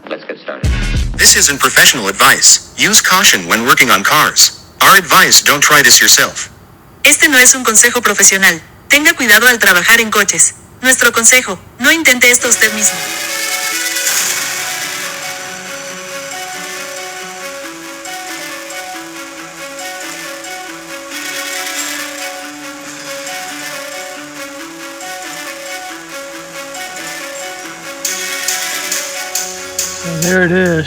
Let's get started. This isn't professional advice. Use caution when working on cars. Our advice, don't try this yourself. Este no es un consejo profesional. Tenga cuidado al trabajar en coches. Nuestro consejo, no intente esto usted mismo. So there it is.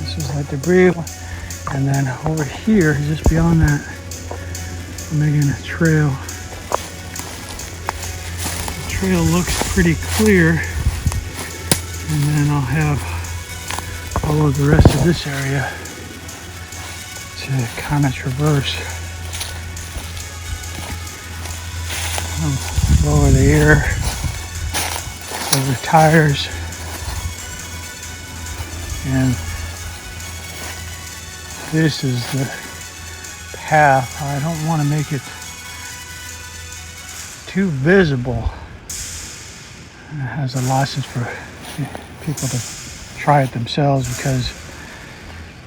This is like debris. And then over here, just beyond that, I'm making a trail. The trail looks pretty clear. And then I'll have all of the rest of this area to kind of traverse. Lower the air, over tires, and this is the path. I don't want to make it too visible. It has a license for people to try it themselves, because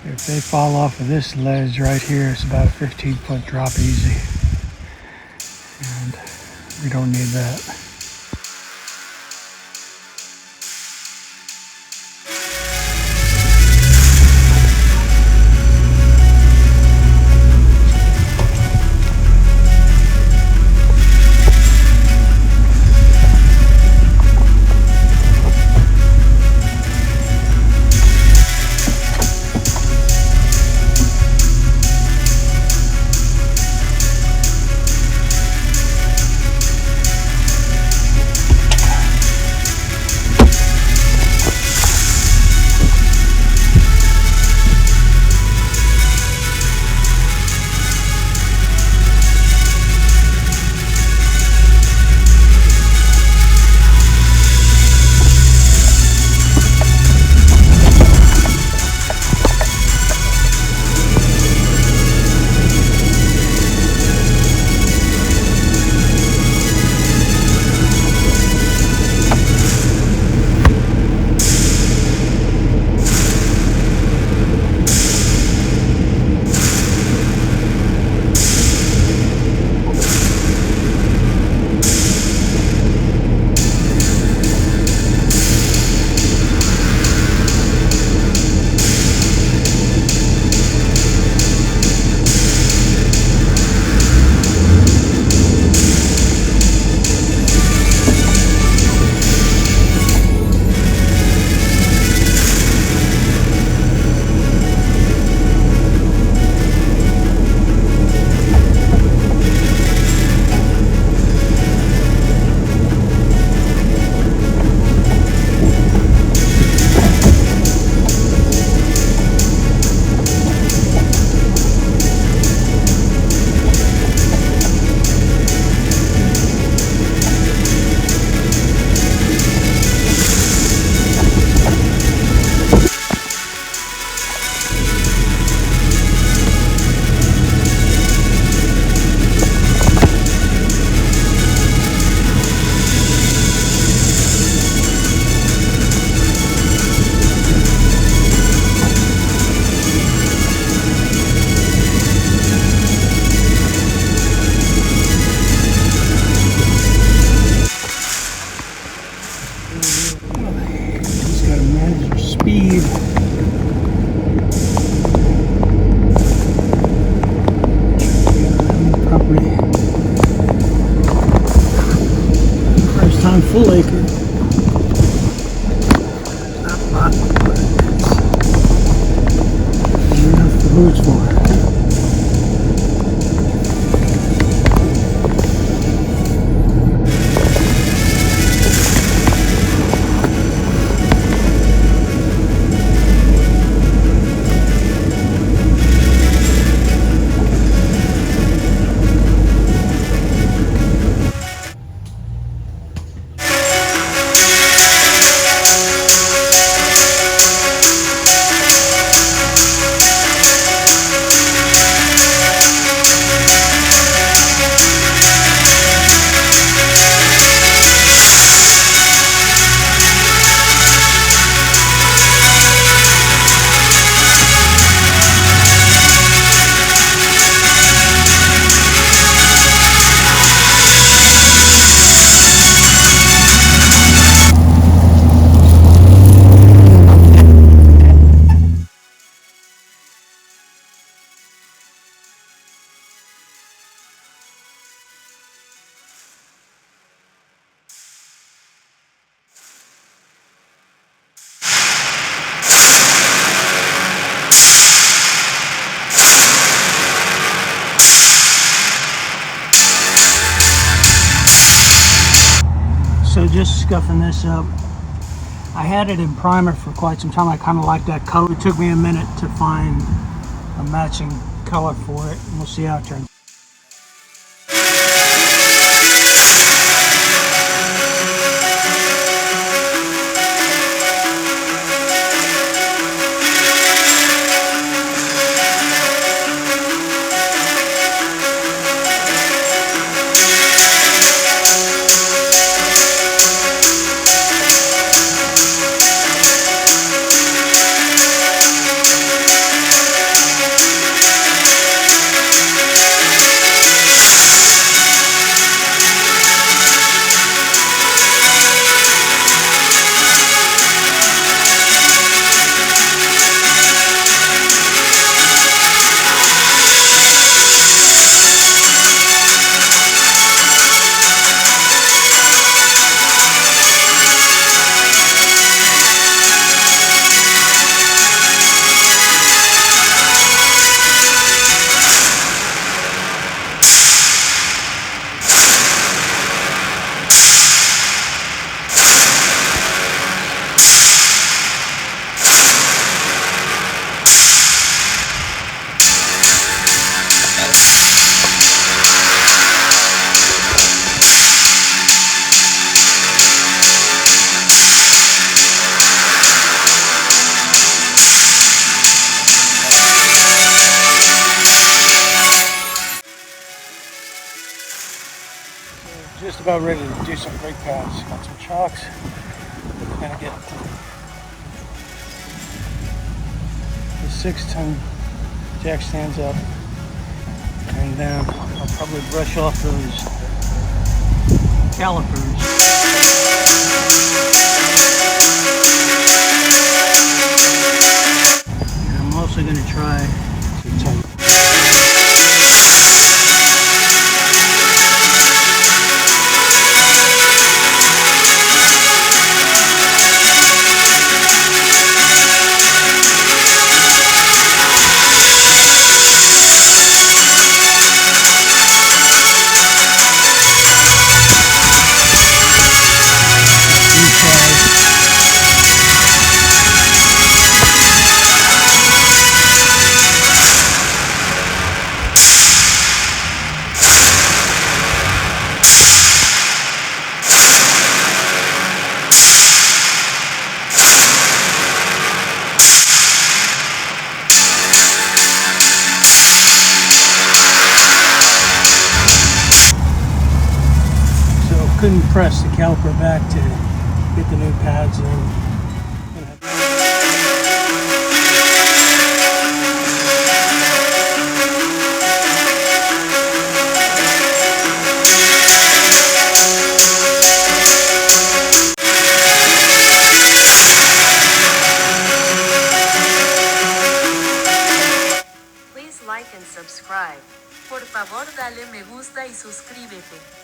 if they fall off of this ledge right here, it's about a 15-foot drop easy, and we don't need that. Full acre. Not a lot, but it's enough for who it's for. so just scuffing this up. I had it in primer for quite some time. I kind of like that color. It took me a minute to find a matching color for it. We'll see how it turns. Just about ready to do some brake pads. Got some chocks. Gonna get the 6-ton jack stands up, and then I'll probably brush off those calipers. And I'm also going to try to tighten. Couldn't press the caliper back to get the new pads in. Please like and subscribe. Por favor, dale me gusta y suscríbete.